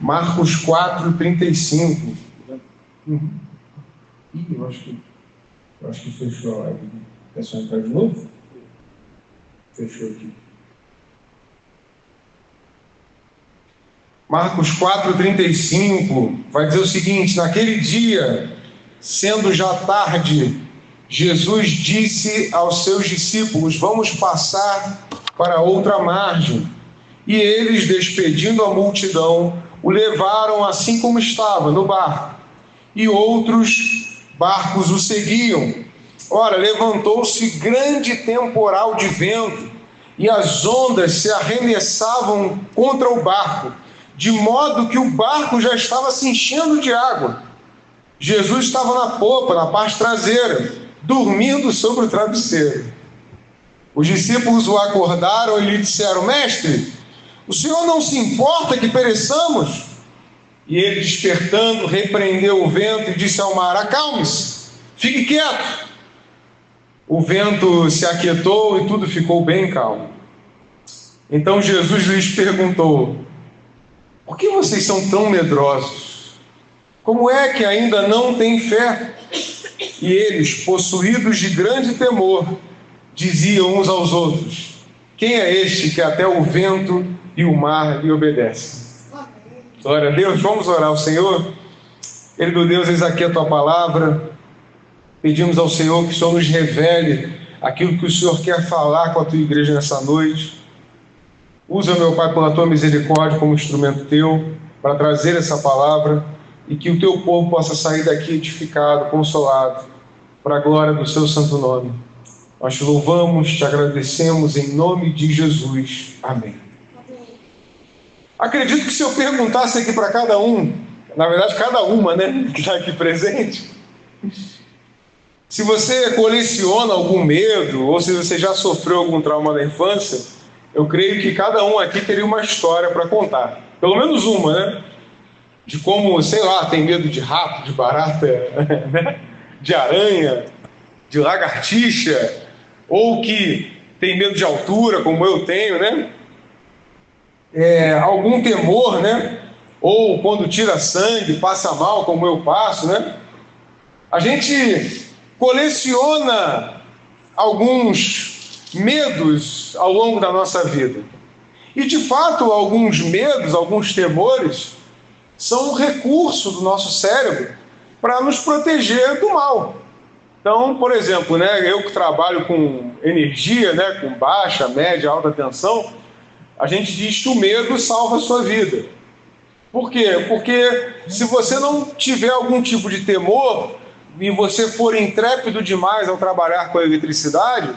Marcos 4:35. Eu acho que fechou a live. É só entrar de novo? Fechou aqui. Marcos 4:35 vai dizer o seguinte: naquele dia, sendo já tarde, Jesus disse aos seus discípulos: vamos passar para outra margem. E eles, despedindo a multidão, o levaram assim como estava, no barco. E outros barcos o seguiam. Ora, levantou-se grande temporal de vento, e as ondas se arremessavam contra o barco, de modo que o barco já estava se enchendo de água. Jesus estava na popa, na parte traseira, dormindo sobre o travesseiro. Os discípulos o acordaram e lhe disseram: mestre, o senhor não se importa que pereçamos? E ele, despertando, repreendeu o vento e disse ao mar: acalme-se, fique quieto. O vento se aquietou e tudo ficou bem calmo. Então Jesus lhes perguntou: por que vocês são tão medrosos? Como é que ainda não têm fé? E eles, possuídos de grande temor, diziam uns aos outros: quem é este que até o vento e o mar lhe obedecem? Glória a Deus. Vamos orar ao Senhor. Querido Deus, eis aqui a tua palavra. Pedimos ao Senhor que o Senhor nos revele aquilo que o Senhor quer falar com a tua igreja nessa noite. Usa, meu Pai, pela tua misericórdia como instrumento teu para trazer essa palavra e que o teu povo possa sair daqui edificado, consolado, para a glória do seu santo nome. Nós te louvamos, te agradecemos em nome de Jesus. Amém. Acredito que se eu perguntasse aqui para cada um, na verdade cada uma, né, que está aqui presente, se você coleciona algum medo ou se você já sofreu algum trauma na infância, eu creio que cada um aqui teria uma história para contar. Pelo menos uma, né? De como, sei lá, tem medo de rato, de barata, né? De aranha, de lagartixa, ou que tem medo de altura, como eu tenho, né? Algum temor, né? Ou quando tira sangue, passa mal, como eu passo, né? A gente coleciona alguns medos ao longo da nossa vida. E, de fato, alguns medos, alguns temores, são um recurso do nosso cérebro para nos proteger do mal. Então, por exemplo, né, eu que trabalho com energia, né, com baixa, média, alta tensão, a gente diz que o medo salva a sua vida. Por quê? Porque se você não tiver algum tipo de temor e você for intrépido demais ao trabalhar com a eletricidade,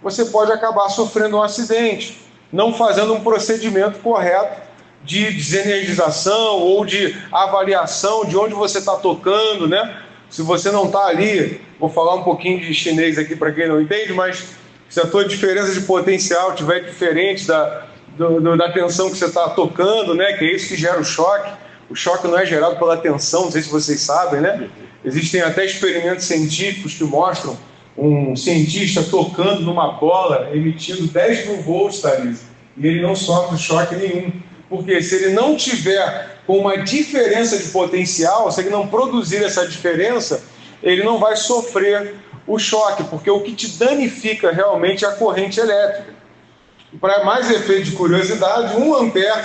você pode acabar sofrendo um acidente, não fazendo um procedimento correto de desenergização ou de avaliação de onde você está tocando, né? Se você não está ali, vou falar um pouquinho de chinês aqui para quem não entende, mas se a tua diferença de potencial estiver diferente da tensão que você está tocando, né? Que é isso que gera o choque. O choque não é gerado pela tensão, não sei se vocês sabem, né? Existem até experimentos científicos que mostram um cientista tocando numa bola emitindo 10 mil volts, Thalys, e ele não sofre choque nenhum. Porque se ele não tiver com uma diferença de potencial, se ele não produzir essa diferença, ele não vai sofrer o choque, porque o que te danifica realmente é a corrente elétrica. E para mais efeito de curiosidade, 1 ampere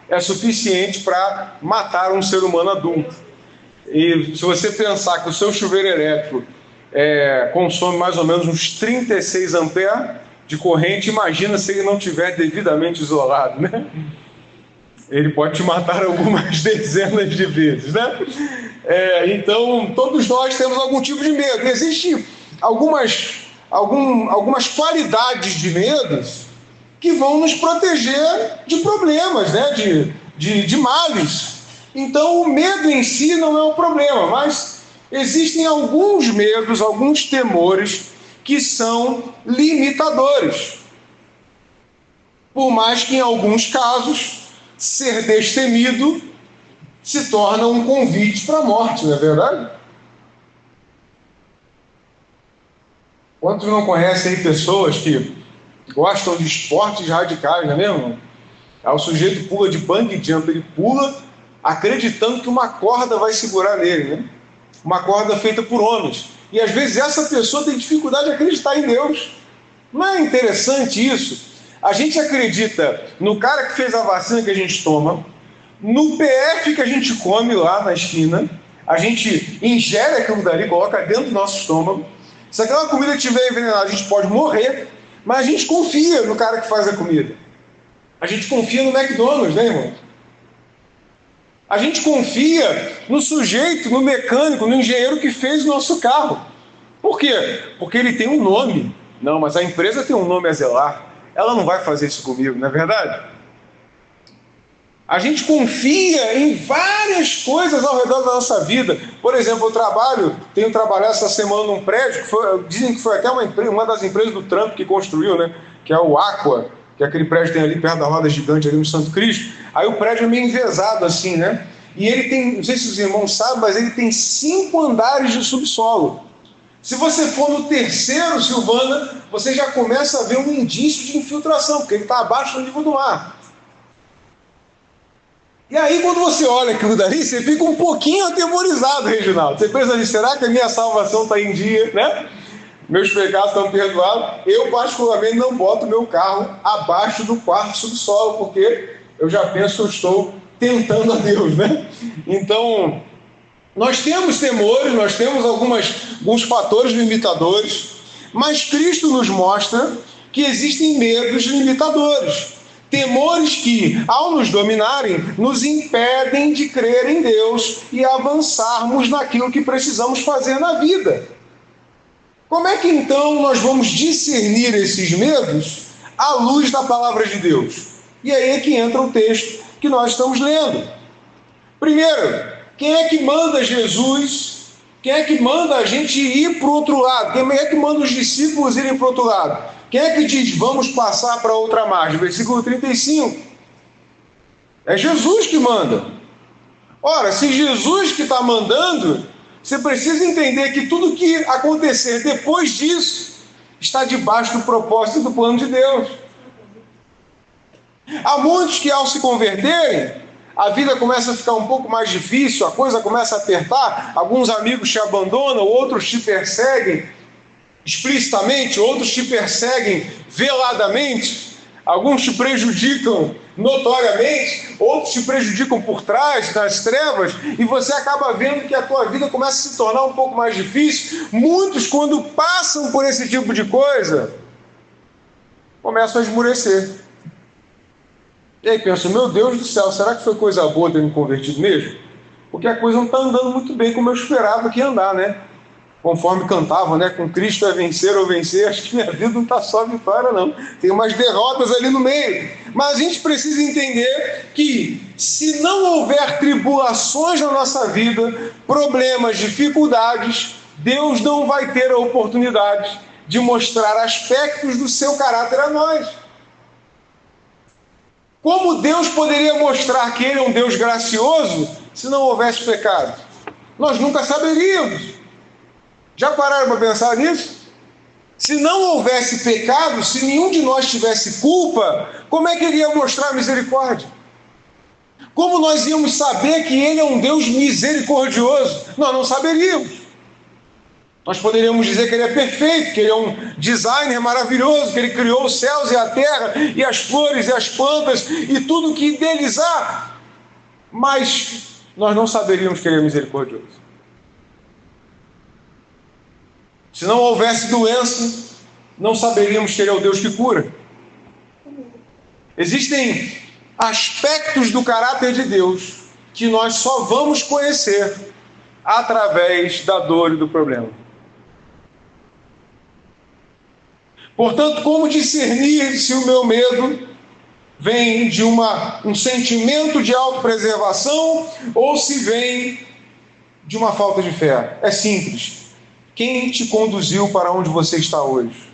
é suficiente para matar um ser humano adulto. E se você pensar que o seu chuveiro elétrico consome mais ou menos uns 36 amperes de corrente, imagina se ele não estiver devidamente isolado, né? Ele pode te matar algumas dezenas de vezes, né? Então, todos nós temos algum tipo de medo. Existem algumas qualidades de medos que vão nos proteger de problemas, né? de males. Então, o medo em si não é um problema, mas existem alguns medos, alguns temores que são limitadores. Por mais que, em alguns casos, ser destemido se torna um convite para a morte, não é verdade? Quantos não conhecem aí pessoas que gostam de esportes radicais, não é mesmo? O sujeito pula de bungee jump, ele pula, acreditando que uma corda vai segurar nele, né? Uma corda feita por homens. E às vezes essa pessoa tem dificuldade de acreditar em Deus. Não é interessante isso? A gente acredita no cara que fez a vacina que a gente toma, no PF que a gente come lá na esquina, a gente ingere aquilo dali, coloca dentro do nosso estômago. Se aquela comida estiver envenenada, a gente pode morrer, mas a gente confia no cara que faz a comida. A gente confia no McDonald's, né, irmão? A gente confia no sujeito, no mecânico, no engenheiro que fez o nosso carro. Por quê? Porque ele tem um nome. Não, mas a empresa tem um nome a zelar. Ela não vai fazer isso comigo, não é verdade? A gente confia em várias coisas ao redor da nossa vida. Por exemplo, tenho trabalhado essa semana num prédio, dizem que foi até uma das empresas do Trump que construiu, né? Que é o Aqua, que é aquele prédio que tem ali perto da roda gigante ali no Santo Cristo. Aí o prédio é meio envesado assim, né? E ele tem, não sei se os irmãos sabem, mas ele tem 5 andares de subsolo. Se você for no terceiro, Silvana, você já começa a ver um indício de infiltração, porque ele está abaixo do nível do mar. E aí, quando você olha aquilo dali, você fica um pouquinho atemorizado, Reginaldo. Você pensa ali, será que a minha salvação está em dia, né? Meus pecados estão perdoados. Eu, particularmente, não boto meu carro abaixo do quarto subsolo, porque eu já penso que eu estou tentando a Deus, né? Então, nós temos temores, nós temos alguns fatores limitadores, mas Cristo nos mostra que existem medos limitadores. Temores que, ao nos dominarem, nos impedem de crer em Deus e avançarmos naquilo que precisamos fazer na vida. Como é que então nós vamos discernir esses medos à luz da palavra de Deus? E aí é que entra o texto que nós estamos lendo. Primeiro, quem é que manda Jesus? Quem é que manda a gente ir para o outro lado? Quem é que manda os discípulos irem para o outro lado? Quem é que diz, vamos passar para outra margem? Versículo 35. É Jesus que manda. Ora, se Jesus que está mandando, você precisa entender que tudo que acontecer depois disso está debaixo do propósito e do plano de Deus. Há muitos que, ao se converterem, a vida começa a ficar um pouco mais difícil, a coisa começa a apertar, alguns amigos te abandonam, outros te perseguem explicitamente, outros te perseguem veladamente, alguns te prejudicam notoriamente, outros te prejudicam por trás, nas trevas, e você acaba vendo que a tua vida começa a se tornar um pouco mais difícil. Muitos, quando passam por esse tipo de coisa, começam a esmurecer. E aí pensa, meu Deus do céu, será que foi coisa boa ter me convertido mesmo? Porque a coisa não está andando muito bem como eu esperava que ia andar, né? Conforme cantavam, né? Com Cristo é vencer ou vencer, acho que minha vida não está só vitória, não. Tem umas derrotas ali no meio. Mas a gente precisa entender que se não houver tribulações na nossa vida, problemas, dificuldades, Deus não vai ter a oportunidade de mostrar aspectos do seu caráter a nós. Como Deus poderia mostrar que Ele é um Deus gracioso se não houvesse pecado? Nós nunca saberíamos. Já pararam para pensar nisso? Se não houvesse pecado, se nenhum de nós tivesse culpa, como é que Ele ia mostrar misericórdia? Como nós íamos saber que Ele é um Deus misericordioso? Nós não saberíamos. Nós poderíamos dizer que Ele é perfeito, que Ele é um designer maravilhoso, que Ele criou os céus e a terra, e as flores e as plantas, e tudo que deles há. Mas nós não saberíamos que Ele é misericordioso. Se não houvesse doença, não saberíamos que Ele é o Deus que cura. Existem aspectos do caráter de Deus que nós só vamos conhecer através da dor e do problema. Portanto, como discernir se o meu medo vem de um sentimento de autopreservação ou se vem de uma falta de fé? É simples. Quem te conduziu para onde você está hoje?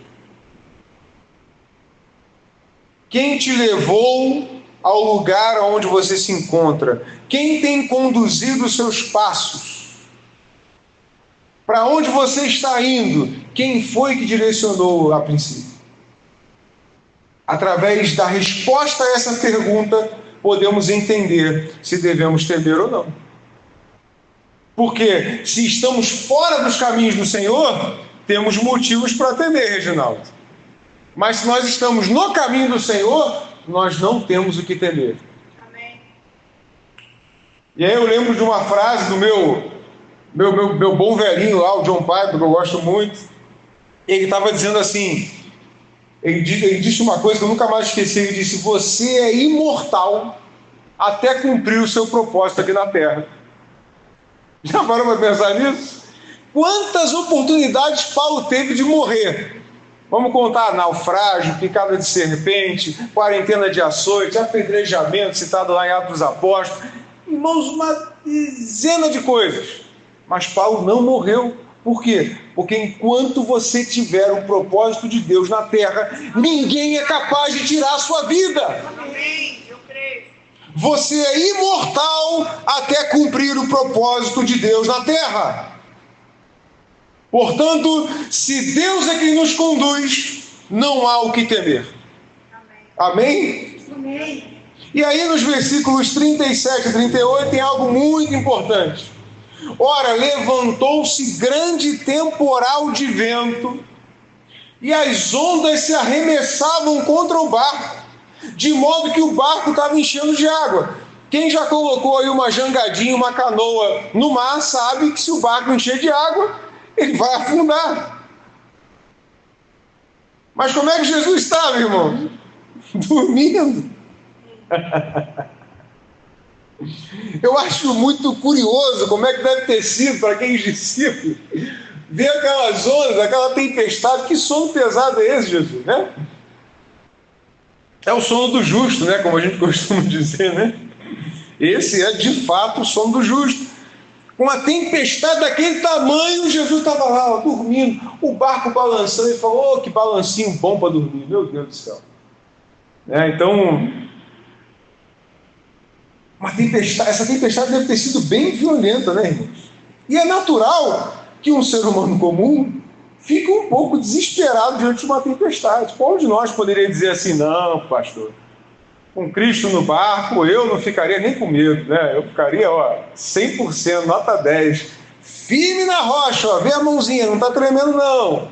Quem te levou ao lugar onde você se encontra? Quem tem conduzido os seus passos? Para onde você está indo? Quem foi que direcionou a princípio? Através da resposta a essa pergunta, podemos entender se devemos temer ou não. Porque se estamos fora dos caminhos do Senhor, temos motivos para temer, Reginaldo. Mas se nós estamos no caminho do Senhor, nós não temos o que temer. Amém. E aí eu lembro de uma frase do meu bom velhinho lá, o John Piper, que eu gosto muito. Ele estava dizendo assim, ele disse uma coisa que eu nunca mais esqueci, ele disse: você é imortal até cumprir o seu propósito aqui na Terra. Já parou para pensar nisso? Quantas oportunidades Paulo teve de morrer? Vamos contar: naufrágio, picada de serpente, quarentena de açoite, apedrejamento, citado lá em Atos dos Apóstolos. Irmãos, uma dezena de coisas. Mas Paulo não morreu. Por quê? Porque enquanto você tiver o propósito de Deus na terra, ninguém é capaz de tirar a sua vida. Amém. Eu creio. Você é imortal até cumprir o propósito de Deus na terra. Portanto, se Deus é quem nos conduz, não há o que temer. Amém? Amém. E aí nos versículos 37 e 38 tem algo muito importante. Ora, levantou-se grande temporal de vento, e as ondas se arremessavam contra o barco, de modo que o barco estava enchendo de água. Quem já colocou aí uma jangadinha, uma canoa no mar, sabe que se o barco encher de água, ele vai afundar. Mas como é que Jesus estava, irmão? Dormindo. Eu acho muito curioso como é que deve ter sido para aqueles discípulos ver aquelas ondas, aquela tempestade. Que sono pesado é esse, Jesus, né? É o sono do justo, né? Como a gente costuma dizer, né? Esse é de fato o sono do justo. Com uma tempestade daquele tamanho, Jesus estava lá, ó, dormindo, o barco balançando. Ele falou: oh, que balancinho bom para dormir, meu Deus do céu. Então, essa tempestade deve ter sido bem violenta, né, irmãos? E é natural que um ser humano comum fique um pouco desesperado diante de uma tempestade. Qual de nós poderia dizer assim: não, pastor, com Cristo no barco, eu não ficaria nem com medo, né? Eu ficaria, 100%, nota 10. Firme na rocha, vê a mãozinha, não está tremendo não.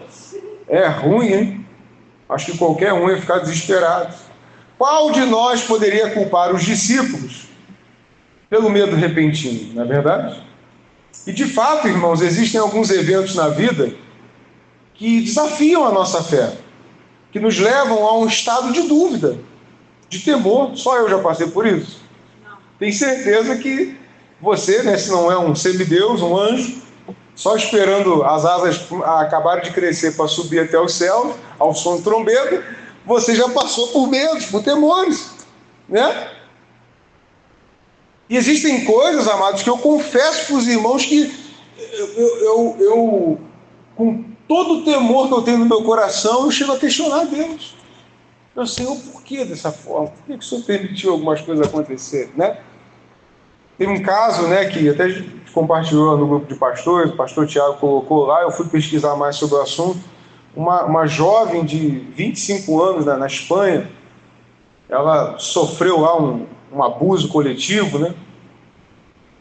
É ruim, hein? Acho que qualquer um ia ficar desesperado. Qual de nós poderia culpar os discípulos pelo medo repentino, não é verdade? E de fato, irmãos, existem alguns eventos na vida que desafiam a nossa fé, que nos levam a um estado de dúvida, de temor. Só eu já passei por isso. Tenho certeza que você, né, se não é um semideus, um anjo, só esperando as asas acabarem de crescer para subir até o céu, ao som de trombeta, você já passou por medos, por temores, né? E existem coisas, amados, que eu confesso para os irmãos que eu com todo o temor que eu tenho no meu coração, eu chego a questionar Deus. Meu Senhor, por que dessa forma? Por que o Senhor permitiu algumas coisas acontecerem, né? Tem um caso, né, que até a gente compartilhou no grupo de pastores, o pastor Tiago colocou lá, eu fui pesquisar mais sobre o assunto. Uma jovem de 25 anos, né, na Espanha, ela sofreu lá um abuso coletivo, né?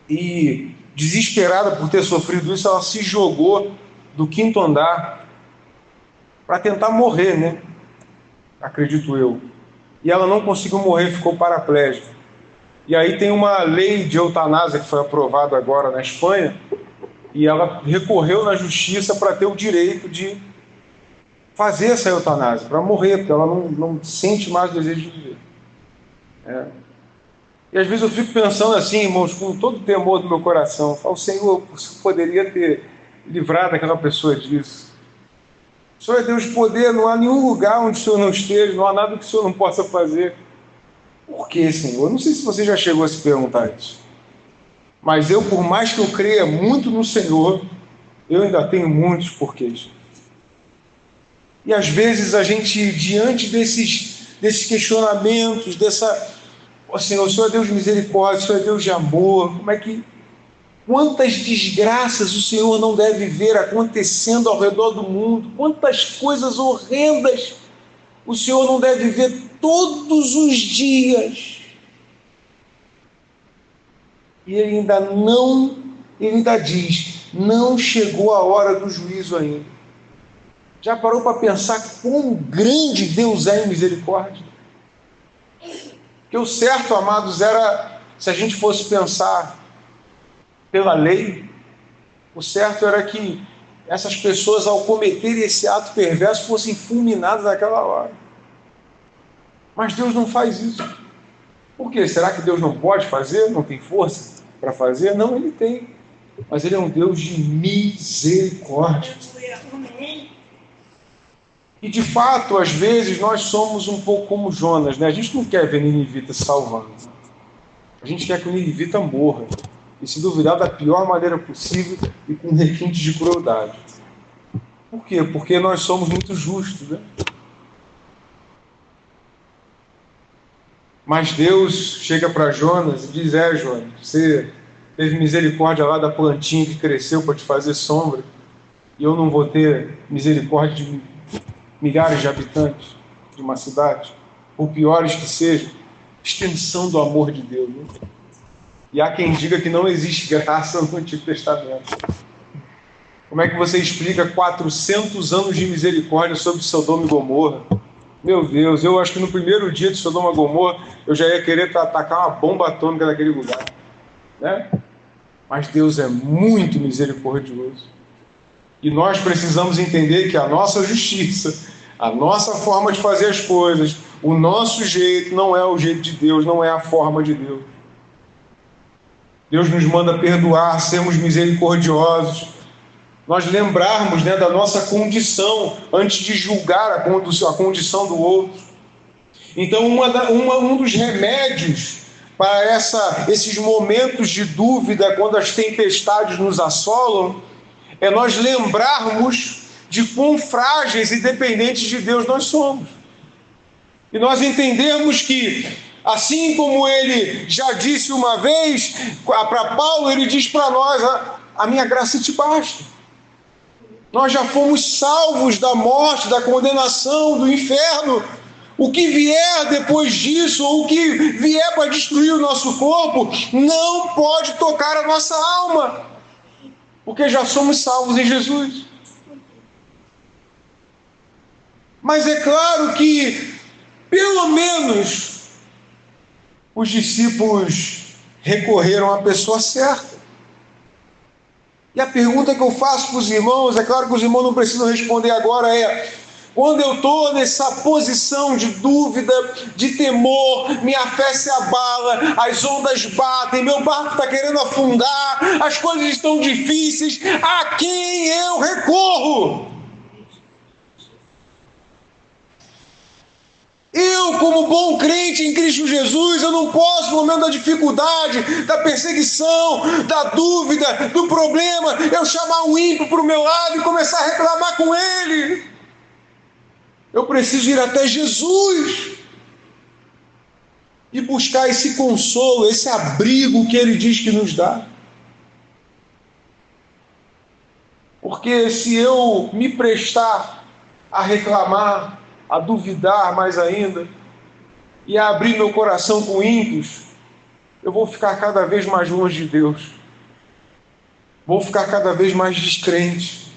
E desesperada por ter sofrido isso, ela se jogou do 5º andar para tentar morrer, né? Acredito eu. E ela não conseguiu morrer, ficou paraplégica. E aí tem uma lei de eutanásia que foi aprovada agora na Espanha, e ela recorreu na justiça para ter o direito de fazer essa eutanásia, para morrer, porque ela não sente mais o desejo de viver. E às vezes eu fico pensando assim, irmãos, com todo o temor do meu coração, falo: Senhor, você poderia ter livrado aquela pessoa disso. O Senhor é Deus de poder, não há nenhum lugar onde o Senhor não esteja, não há nada que o Senhor não possa fazer. Por que, Senhor? Eu não sei se você já chegou a se perguntar isso. Mas eu, por mais que eu creia muito no Senhor, eu ainda tenho muitos porquês. E às vezes a gente, diante desses questionamentos, Senhor, o Senhor é Deus de misericórdia, o Senhor é Deus de amor, quantas desgraças o Senhor não deve ver acontecendo ao redor do mundo, quantas coisas horrendas o Senhor não deve ver todos os dias. E ele ainda diz, não chegou a hora do juízo ainda. Já parou para pensar quão grande Deus é em misericórdia? Porque o certo, amados, era, se a gente fosse pensar pela lei, o certo era que essas pessoas, ao cometerem esse ato perverso, fossem fulminadas naquela hora. Mas Deus não faz isso. Por quê? Será que Deus não pode fazer? Não tem força para fazer? Não, Ele tem. Mas Ele é um Deus de misericórdia. E de fato, às vezes, nós somos um pouco como Jonas, né? A gente não quer ver Ninivita se salvando. A gente quer que o Ninivita morra. E se duvidar, da pior maneira possível e com requintes de crueldade. Por quê? Porque nós somos muito justos, né? Mas Deus chega para Jonas e diz, Jonas, você teve misericórdia lá da plantinha que cresceu para te fazer sombra, e eu não vou ter misericórdia de milhares de habitantes de uma cidade, por piores que sejam, extensão do amor de Deus, né? E há quem diga que não existe graça no Antigo Testamento. Como é que você explica 400 anos de misericórdia sobre Sodoma e Gomorra? Meu Deus, eu acho que no primeiro dia de Sodoma e Gomorra eu já ia querer atacar uma bomba atômica naquele lugar, né? Mas Deus é muito misericordioso. E nós precisamos entender que a nossa justiça, a nossa forma de fazer as coisas, o nosso jeito não é o jeito de Deus, não é a forma de Deus. Deus nos manda perdoar, sermos misericordiosos, nós lembrarmos, né, da nossa condição antes de julgar a condição do outro. Então, um dos remédios para esses momentos de dúvida, quando as tempestades nos assolam, é nós lembrarmos de quão frágeis e dependentes de Deus nós somos. E nós entendermos que, assim como ele já disse uma vez para Paulo, ele diz para nós, a minha graça te basta. Nós já fomos salvos da morte, da condenação, do inferno. O que vier depois disso, ou o que vier para destruir o nosso corpo, não pode tocar a nossa alma, porque já somos salvos em Jesus. Mas é claro que, pelo menos, os discípulos recorreram à pessoa certa. E a pergunta que eu faço para os irmãos, é claro que os irmãos não precisam responder agora, quando eu estou nessa posição de dúvida, de temor, minha fé se abala, as ondas batem, meu barco está querendo afundar, as coisas estão difíceis, a quem eu recorro? Eu, como bom crente em Cristo Jesus, eu não posso, no momento da dificuldade, da perseguição, da dúvida, do problema, eu chamar um ímpio para o meu lado e começar a reclamar com ele. Eu preciso ir até Jesus e buscar esse consolo, esse abrigo que ele diz que nos dá. Porque se eu me prestar a reclamar, a duvidar mais ainda, e a abrir meu coração com ímpios, eu vou ficar cada vez mais longe de Deus. Vou ficar cada vez mais descrente.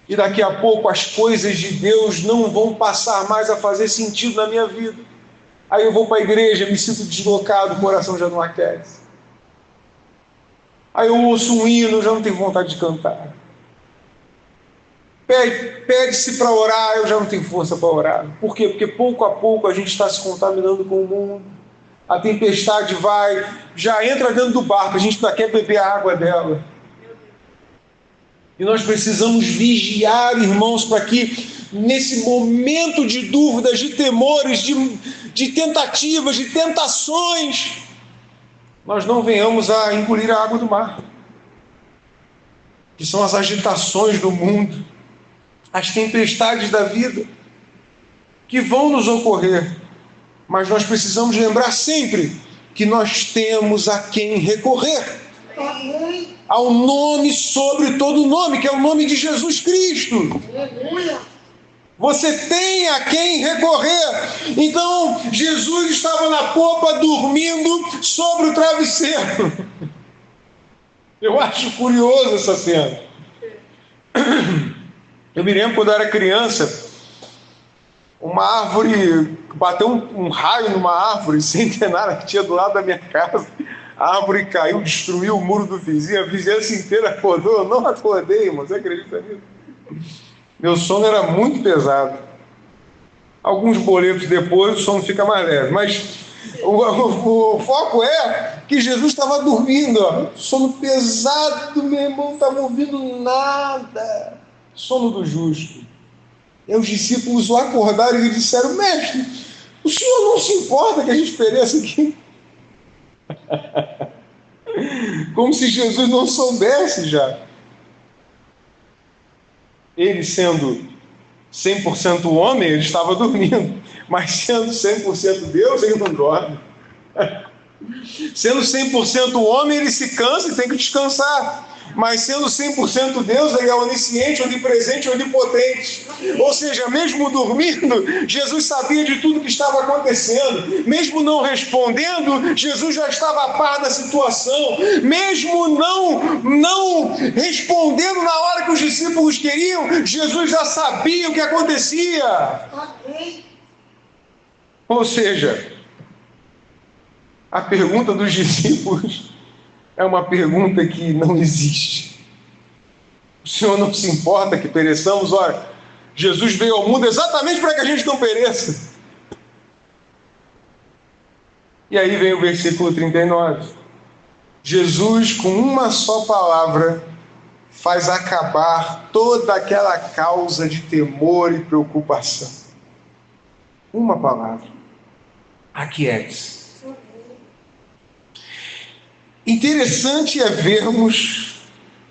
E daqui a pouco as coisas de Deus não vão passar mais a fazer sentido na minha vida. Aí eu vou para a igreja, me sinto deslocado, o coração já não aquece. Aí eu ouço um hino, já não tenho vontade de cantar. Pede-se para orar, eu já não tenho força para orar. Por quê? Porque pouco a pouco a gente está se contaminando com o mundo. A tempestade já entra dentro do barco, a gente ainda quer beber a água dela. E nós precisamos vigiar, irmãos, para que nesse momento de dúvidas, de temores, de tentativas, de tentações, nós não venhamos a engolir a água do mar, que são as agitações do mundo, as tempestades da vida, que vão nos ocorrer. Mas nós precisamos lembrar sempre que nós temos a quem recorrer. Ao nome sobre todo nome, que é o nome de Jesus Cristo. Você tem a quem recorrer. Então, Jesus estava na popa dormindo sobre o travesseiro. Eu acho curioso essa cena. Eu me lembro quando eu era criança, uma árvore, bateu um raio numa árvore centenária que tinha do lado da minha casa. A árvore caiu, destruiu o muro do vizinho, a vizinhança inteira acordou. Eu não acordei, irmão, você acredita nisso? Meu sono era muito pesado. Alguns boletos depois o sono fica mais leve. Mas o foco é que Jesus estava dormindo. Ó. Sono pesado, meu irmão, não estava ouvindo nada. Sono do justo. E os discípulos o acordaram e lhe disseram: mestre, o senhor não se importa que a gente pereça aqui? Como se Jesus não soubesse já. Ele sendo 100% homem, ele estava dormindo. Mas sendo 100% Deus, ele não dorme. Sendo 100% homem, ele se cansa e tem que descansar. Mas sendo 100% Deus, ele é onisciente, onipresente, onipotente. Ou seja, mesmo dormindo, Jesus sabia de tudo que estava acontecendo. Mesmo não respondendo, Jesus já estava a par da situação. Mesmo não respondendo na hora que os discípulos queriam, Jesus já sabia o que acontecia. Ou seja, a pergunta dos discípulos é uma pergunta que não existe. O Senhor não se importa que pereçamos? Olha, Jesus veio ao mundo exatamente para que a gente não pereça. E aí vem o versículo 39. Jesus, com uma só palavra, faz acabar toda aquela causa de temor e preocupação. Uma palavra. Aquiete-se. Interessante é vermos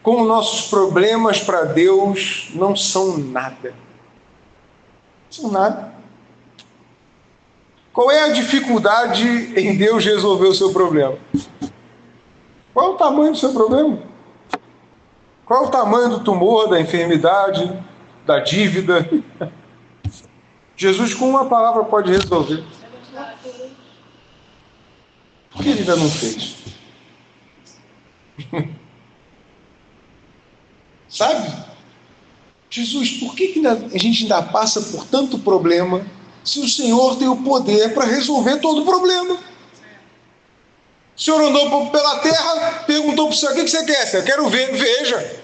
como nossos problemas para Deus não são nada. Não são nada. Qual é a dificuldade em Deus resolver o seu problema? Qual é o tamanho do seu problema? Qual é o tamanho do tumor, da enfermidade, da dívida? Jesus, com uma palavra, pode resolver. Por que ele ainda não fez? Sabe? Jesus, por que a gente ainda passa por tanto problema se o Senhor tem o poder para resolver todo o problema? O Senhor andou pela terra, perguntou para o Senhor: o que você quer? Eu quero ver, veja.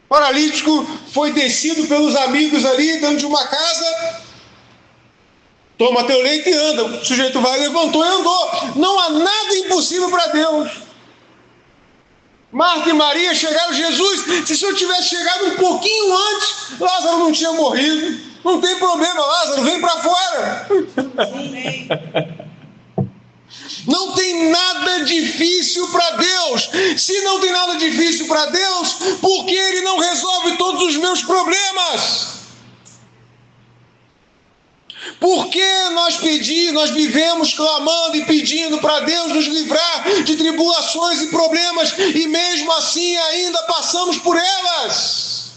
Paralítico foi descido pelos amigos ali dentro de uma casa. Toma teu leite e anda. O sujeito vai, levantou e andou. Não há nada impossível para Deus. Marta e Maria chegaram: Jesus, se o Senhor tivesse chegado um pouquinho antes, Lázaro não tinha morrido. Não tem problema, Lázaro, vem para fora. Não tem nada difícil para Deus. Se não tem nada difícil para Deus, por que Ele não resolve todos os meus problemas? Por que nós vivemos clamando e pedindo para Deus nos livrar de tribulações e problemas e mesmo assim ainda passamos por elas?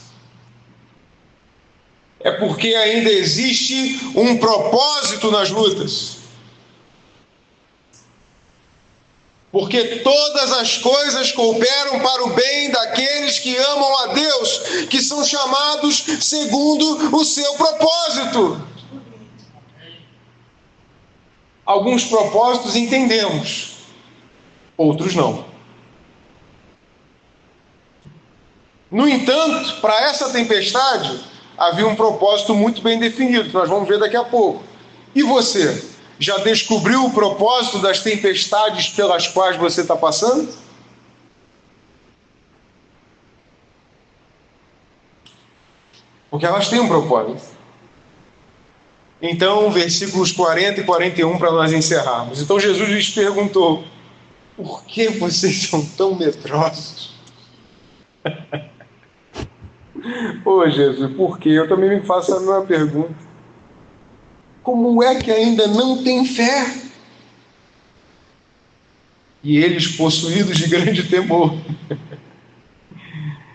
É porque ainda existe um propósito nas lutas. Porque todas as coisas cooperam para o bem daqueles que amam a Deus, que são chamados segundo o seu propósito. Alguns propósitos entendemos, outros não. No entanto, para essa tempestade, havia um propósito muito bem definido, que nós vamos ver daqui a pouco. E você, já descobriu o propósito das tempestades pelas quais você está passando? Porque elas têm um propósito. Então, versículos 40 e 41 para nós encerrarmos. Então Jesus lhes perguntou: por que vocês são tão medrosos? Ô Jesus, por quê? Eu também me faço a mesma pergunta. Como é que ainda não tem fé? E eles, possuídos de grande temor,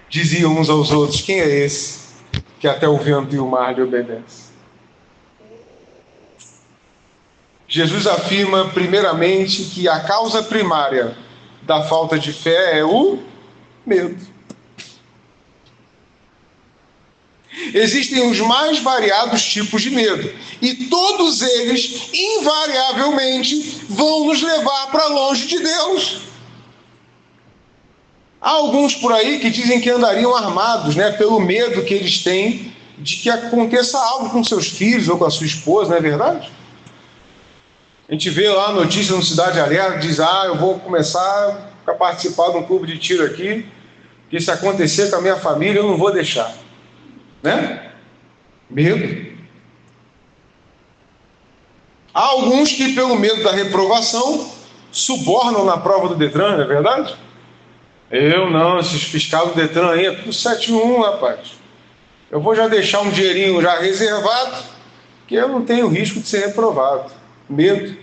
diziam uns aos outros: quem é esse que até o vento e o mar lhe obedecem. Jesus afirma, primeiramente, que a causa primária da falta de fé é o medo. Existem os mais variados tipos de medo, e todos eles, invariavelmente, vão nos levar para longe de Deus. Há alguns por aí que dizem que andariam armados, pelo medo que eles têm de que aconteça algo com seus filhos ou com a sua esposa, não é verdade? A gente vê lá a notícia no Cidade Alerta, diz, eu vou começar a participar de um clube de tiro aqui, que se acontecer com a minha família, eu não vou deixar. Medo. Há alguns que, pelo medo da reprovação, subornam na prova do Detran, não é verdade? Eu não, esses fiscais do Detran aí é tudo 7-1, rapaz. Eu vou já deixar um dinheirinho já reservado, que eu não tenho risco de ser reprovado. Medo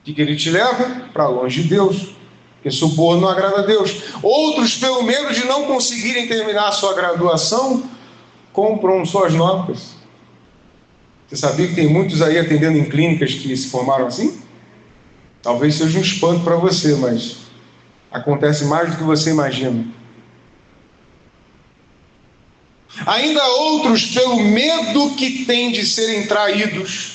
de que ele te leva para longe de Deus, porque suborno não agrada a Deus. Outros, pelo medo de não conseguirem terminar a sua graduação, compram suas notas. Você sabia que tem muitos aí atendendo em clínicas que se formaram assim? Talvez seja um espanto para você, mas acontece mais do que você imagina. Ainda outros, pelo medo que têm de serem traídos,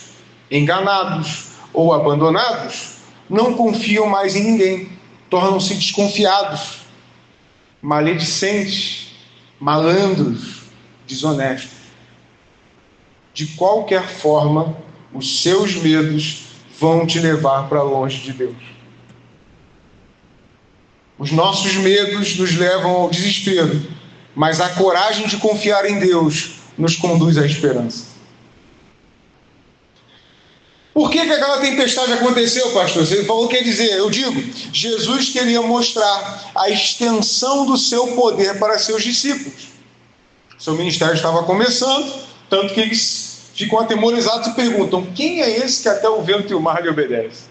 enganados ou abandonados, não confiam mais em ninguém, tornam-se desconfiados, maledicentes, malandros, desonestos. De qualquer forma, os seus medos vão te levar para longe de Deus. Os nossos medos nos levam ao desespero, mas a coragem de confiar em Deus nos conduz à esperança. Por que aquela tempestade aconteceu, pastor? Você falou, quer dizer, eu digo, Jesus queria mostrar a extensão do seu poder para seus discípulos. Seu ministério estava começando, tanto que eles ficam atemorizados e perguntam, quem é esse que até o vento e o mar lhe obedecem?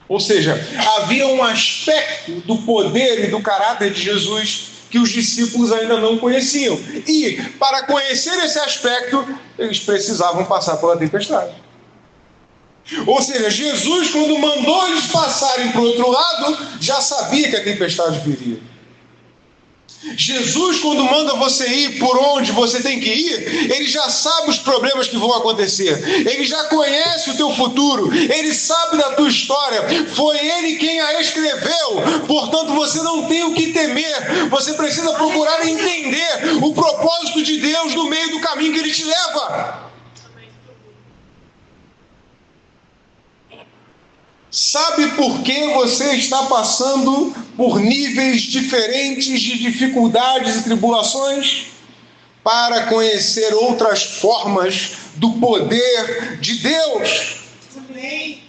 Ou seja, havia um aspecto do poder e do caráter de Jesus que os discípulos ainda não conheciam. E, para conhecer esse aspecto, eles precisavam passar pela tempestade. Ou seja, Jesus, quando mandou eles passarem para o outro lado, já sabia que a tempestade viria. Jesus, quando manda você ir por onde você tem que ir, ele já sabe os problemas que vão acontecer, ele já conhece o teu futuro, ele sabe da tua história, foi ele quem a escreveu, portanto você não tem o que temer, você precisa procurar entender o propósito de Deus no meio do caminho que ele te leva. Sabe por que você está passando por níveis diferentes de dificuldades e tribulações? Para conhecer outras formas do poder de Deus. Amém.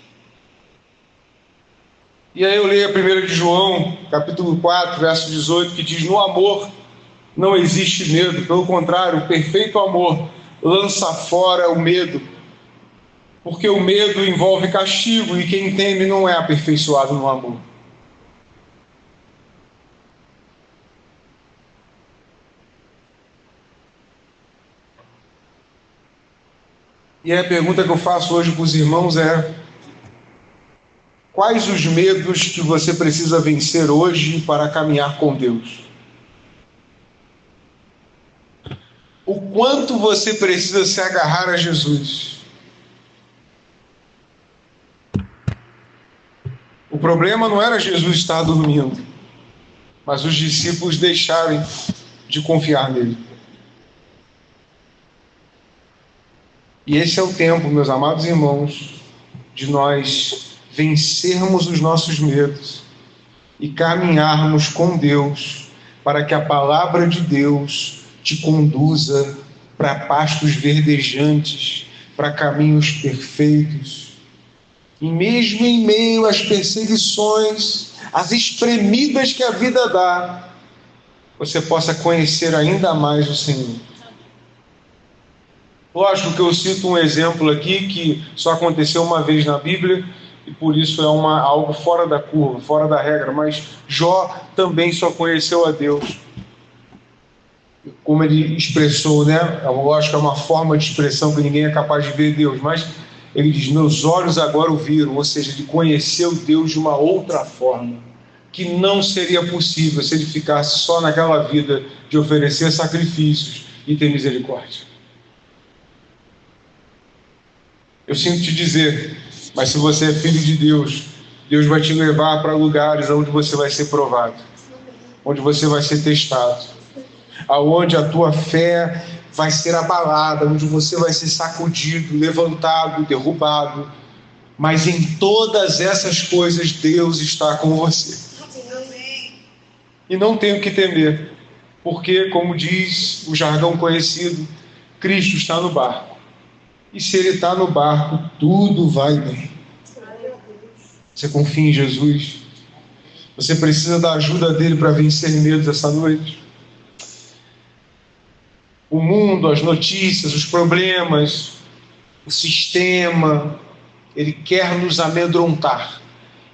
E aí eu leio a 1 de João, capítulo 4, verso 18, que diz, no amor não existe medo, pelo contrário, o perfeito amor lança fora o medo. Porque o medo envolve castigo e quem teme não é aperfeiçoado no amor. E a pergunta que eu faço hoje para os irmãos é: quais os medos que você precisa vencer hoje para caminhar com Deus? O quanto você precisa se agarrar a Jesus? O problema não era Jesus estar dormindo, mas os discípulos deixarem de confiar nele. E esse é o tempo, meus amados irmãos, de nós vencermos os nossos medos e caminharmos com Deus para que a palavra de Deus te conduza para pastos verdejantes, para caminhos perfeitos. E mesmo em meio às perseguições, às espremidas que a vida dá, você possa conhecer ainda mais o Senhor. Lógico que eu cito um exemplo aqui que só aconteceu uma vez na Bíblia e por isso é algo fora da curva, fora da regra, mas Jó também só conheceu a Deus. como ele expressou, né? Eu acho que é uma forma de expressão que ninguém é capaz de ver Deus, mas ele diz: meus olhos agora o viram, ou seja, ele conheceu Deus de uma outra forma, que não seria possível se ele ficasse só naquela vida de oferecer sacrifícios e ter misericórdia. Eu sinto te dizer, mas se você é filho de Deus, Deus vai te levar para lugares onde você vai ser provado, onde você vai ser testado, aonde a tua fé vai ser abalada, onde você vai ser sacudido, levantado, derrubado, mas em todas essas coisas Deus está com você. E não tem o que temer, porque, como diz o jargão conhecido, Cristo está no barco. E se Ele está no barco, tudo vai bem. Você confia em Jesus? Você precisa da ajuda dele para vencer medos essa noite? O mundo, as notícias, os problemas, o sistema, ele quer nos amedrontar.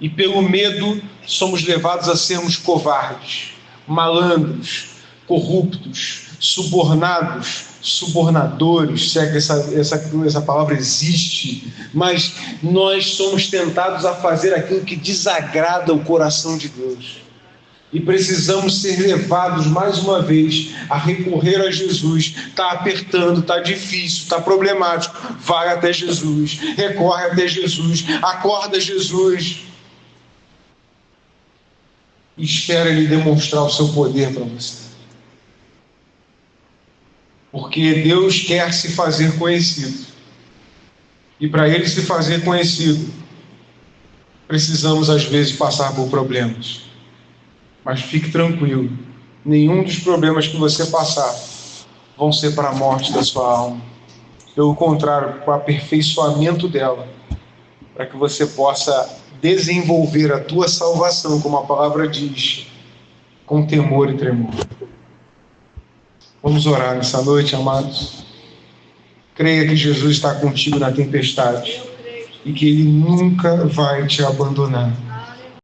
E pelo medo somos levados a sermos covardes, malandros, corruptos, subornados, subornadores, se é que essa palavra existe, mas nós somos tentados a fazer aquilo que desagrada o coração de Deus. E precisamos ser levados mais uma vez a recorrer a Jesus. Está apertando, está difícil, está problemático. Vai até Jesus, recorre até Jesus, acorda Jesus. E espera Ele demonstrar o seu poder para você. Porque Deus quer se fazer conhecido. E para Ele se fazer conhecido, precisamos às vezes passar por problemas. Mas fique tranquilo, nenhum dos problemas que você passar vão ser para a morte da sua alma. Pelo contrário, para o aperfeiçoamento dela, para que você possa desenvolver a tua salvação, como a palavra diz, com temor e tremor. Vamos orar nessa noite, amados. Creia que Jesus está contigo na tempestade e que Ele nunca vai te abandonar.